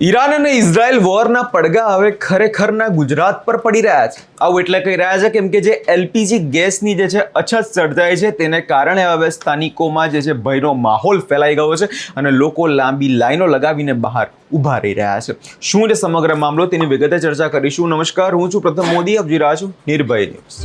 Iran અને Israel વોરના પડઘા હવે ખરેખરના ગુજરાત પર પડી રહ્યા છે। આવું એટલે કહી રહ્યા છે કેમ કે જે એલપીજી ગેસની જે છે અછત સર્જાય છે તેને કારણે હવે સ્થાનિકોમાં જે છે ભયનો માહોલ ફેલાઈ ગયો છે અને લોકો લાંબી લાઈનો લગાવીને બહાર ઊભા રહી રહ્યા છે। શું છે સમગ્ર મામલો તેની વિગતે ચર્ચા કરીશું। નમસ્કાર, હું છું પ્રથમ મોદી, આપ જોઈ રહ્યા છો નિર્ભય ન્યૂઝ।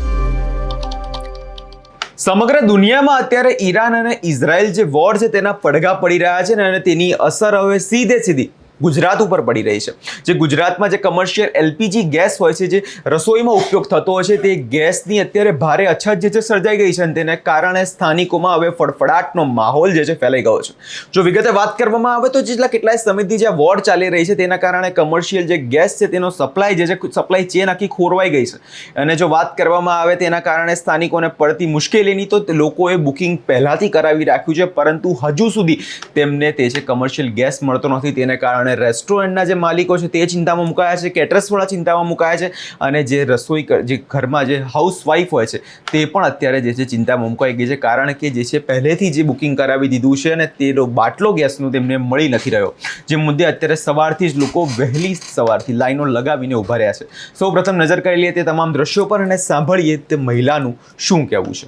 સમગ્ર દુનિયામાં અત્યારે ઈરાન અને ઇઝરાયલ જે વોર છે તેના પડઘા પડી રહ્યા છે અને તેની અસર હવે સીધી ગુજરાત ઉપર પડી રહી છે। જે ગુજરાતમાં જે કમર્શિયલ એલપીજી ગેસ હોય છે, જે રસોઈમાં ઉપયોગ થતો હોય છે, તે ગેસની અત્યારે ભારે અછત જે છે સર્જાઈ ગઈ છે અને તેને કારણે સ્થાનિકોમાં હવે ફડફડાટનો માહોલ જે છે ફેલાઈ ગયો છે। જો વિગતે વાત કરવામાં આવે તો જેટલા કેટલાય સમયથી જે વોર ચાલી રહી છે તેના કારણે કમર્શિયલ જે ગેસ છે તેનો સપ્લાય જે છે સપ્લાય ચેન આખી ખોરવાઈ ગઈ છે અને જો વાત કરવામાં આવે તેના કારણે સ્થાનિકોને પડતી મુશ્કેલીની તો લોકોએ બુકિંગ પહેલાંથી કરાવી રાખ્યું છે, પરંતુ હજુ સુધી તેમને તે છે કમર્શિયલ ગેસ મળતો નથી। તેને કારણે રેસ્ટોરન્ટના જે માલિકો છે તે ચિંતામાં મુકાયા છે, કેટરર્સવાળા ચિંતામાં મુકાયા છે અને જે રસોઈ જે ઘરમાં જે હાઉસવાઈફ હોય છે તે પણ અત્યારે જે છે ચિંતામાં મુકાઈ ગઈ છે, કારણ કે જે છે પહેલેથી જે બુકિંગ કરાવી દીધું છે અને તે બાટલો ગેસનું તેમને મળી નથી રહ્યો, જે મુદ્દે અત્યારે સવારથી જ લોકો વહેલી સવારથી લાઈનો લગાવીને ઊભા રહ્યા છે। સૌ પ્રથમ નજર કરી લઈએ તે તમામ દ્રશ્યો પર અને સાંભળીએ તે મહિલાનું શું કહેવું છે।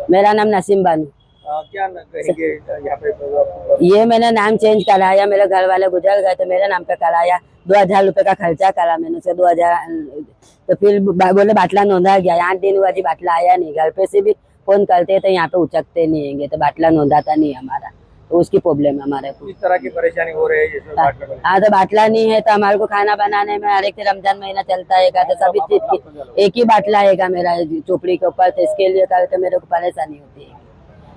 मेरा नाम नसीम बानू। क्या कहेंगे यहाँ पे? ये मैंने नाम चेंज कराया, मेरे घर वाले गुजर गए तो मेरे नाम पे कराया। 2000 रुपए का खर्चा करा मैंने उसे 2000। तो फिर बोले बाटला नोंधा गया, 8 दिन हुआ जी बाटला आया नहीं। घर पे से भी फोन करते तो यहाँ पे उचकते नहीं हैंगे, तो बाटला नोंधाता नहीं हमारा, तो उसकी प्रॉब्लम है हमारे को। इस तरह की परेशानी हो रही है। हाँ, तो बाटला नहीं है तो हमारे को खाना बनाने में हर एक रमजान महीना चलता है तो सभी चीज की एक ही बाटला है मेरा चोपड़ी के ऊपर, तो इसके लिए तो मेरे को परेशानी होती है।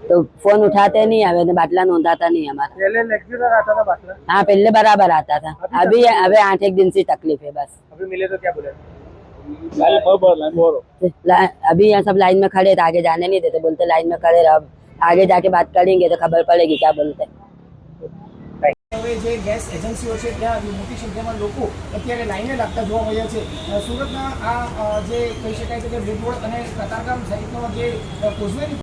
तो फोन उठाते नहीं, हमें बाटला नोंधाता नहीं हमारा। पहले रेगुलर आता था बाटला? हाँ, पहले बराबर आता था, अभी 8-1 दिन से तकलीफ है बस। अभी मिले तो क्या बोले? अभी यहाँ सब लाइन में खड़े थे, आगे जाने नहीं देते, बोलते लाइन में खड़े रहो, आगे जाके बात करेंगे तो खबर पड़ेगी क्या बोलते। હવે જે ગેસ એજન્સીઓ છે ત્યાં મોટી સંખ્યામાં લોકો અત્યારે લાઈને લાગતા જોવા મળ્યા છે। સુરતના આ જે કહી શકાય કે બ્રિજ રોડ અને કતારગામ સહિતનો જે કોઝવેની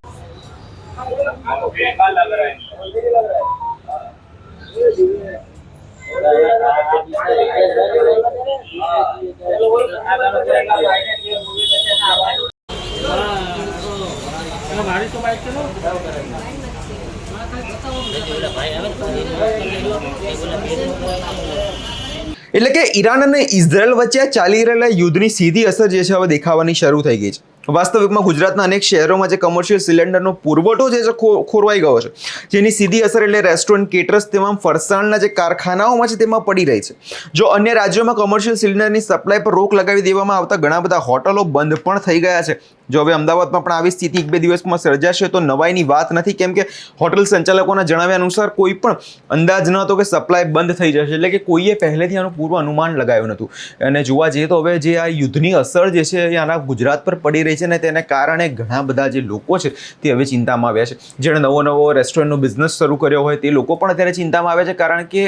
એટલે કે ઈરાન અને ઇઝરાયલ વચ્ચે ચાલી રહેલા યુદ્ધની સીધી અસર જે છે હવે દેખાવાની શરૂ થઈ ગઈ છે। વાસ્તવિકમાં ગુજરાતના અનેક શહેરોમાં જે કમર્શિયલ સિલિન્ડરનો પુરવઠો જે છે ખોરવાઈ ગયો છે, જેની સીધી અસર એટલે રેસ્ટોરન્ટ, કેટરર્સ, તમામ ફરસાણના જે કારખાનાઓમાં છે તેમાં પડી રહી છે। જો અન્ય રાજ્યોમાં કમર્શિયલ સિલિન્ડરની સપ્લાય પર રોક લગાવી દેવામાં આવતા ઘણા બધા હોટલો બંધ પણ થઈ ગયા છે। જો હવે અમદાવાદમાં પણ આવી સ્થિતિ 1-2 દિવસમાં સર્જાશે તો નવાઈની વાત નથી, કેમ કે હોટલ સંચાલકોના જણાવ્યા અનુસાર કોઈ પણ અંદાજ ન હતો કે સપ્લાય બંધ થઈ જશે, એટલે કે કોઈએ પહેલેથી આનું પૂર્વ અનુમાન લગાવ્યું નહોતું। અને જોવા જઈએ તો હવે જે આ યુદ્ધની અસર જે છે એ આના ગુજરાત પર પડી રહી છે ને તેને કારણે ઘણા બધા જે લોકો છે તે હવે ચિંતામાં આવ્યા છે। જેણે નવો રેસ્ટોરન્ટનો બિઝનેસ શરૂ કર્યો હોય તે લોકો પણ અત્યારે ચિંતામાં આવ્યા છે, કારણ કે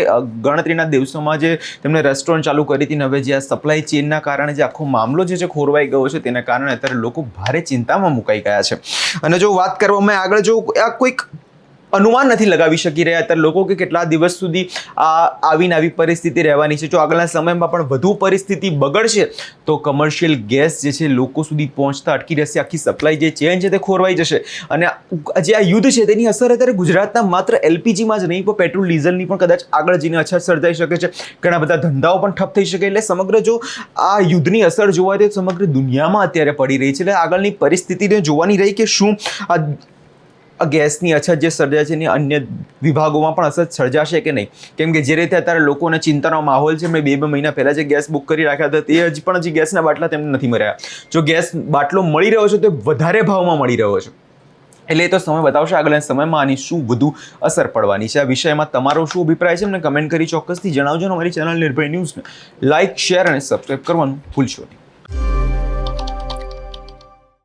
ગણતરીના દિવસોમાં જે તેમણે રેસ્ટોરન્ટ ચાલુ કરી હતી ને હવે જે આ સપ્લાય ચેનના કારણે જે આખો મામલો જે છે ખોરવાઈ ગયો છે તેના કારણે અત્યારે લોકો ભારે ચિંતામાં મુકાઈ ગયા છે। અને જો વાત કરવામાં આગળ જો આ કોઈક અનુમાન નથી લગાવી શકી રહ્યા અત્યારે લોકો કે કેટલા દિવસ સુધી આવીને આવી પરિસ્થિતિ રહેવાની છે। જો આગળના સમયમાં પણ વધુ પરિસ્થિતિ બગડશે તો કમર્શિયલ ગેસ જે છે લોકો સુધી પહોંચતા અટકી રહેશે, આખી સપ્લાય જે ચેન છે તે ખોરવાઈ જશે અને જે આ યુદ્ધ છે તેની અસર અત્યારે ગુજરાતના માત્ર એલપીજીમાં જ નહીં પણ પેટ્રોલ ડીઝલની પણ કદાચ આગળ જઈને અછત સર્જાઈ શકે છે, ઘણા બધા ધંધાઓ પણ ઠપ થઈ શકે। એટલે સમગ્ર જો આ યુદ્ધની અસર જોવા તો સમગ્ર દુનિયામાં અત્યારે પડી રહી છે। એટલે આગળની પરિસ્થિતિને જોવાની રહી કે શું આ ગેસની અછત જે સર્જાય છે એની અન્ય વિભાગોમાં પણ અસર સર્જાશે કે નહીં, કેમ કે જે રીતે અત્યારે લોકોને ચિંતાનો માહોલ છે। મેં 2 મહિના પહેલાં જે ગેસ બુક કરી રાખ્યા હતા તે હજી પણ હજી ગેસના બાટલા તેમને નથી મળ્યા। જો ગેસ બાટલો મળી રહ્યો છે તો વધારે ભાવમાં મળી રહ્યો છે, એટલે એ તો સમય બતાવશે આગળના સમયમાં આની શું વધુ અસર પડવાની છે। આ વિષયમાં તમારો શું અભિપ્રાય છે અમને કમેન્ટ કરી ચોક્કસથી જણાવજો। અમારી ચેનલ નિર્ભય ન્યૂઝને લાઇક, શેર અને સબસ્ક્રાઈબ કરવાનું ભૂલશો નહીં।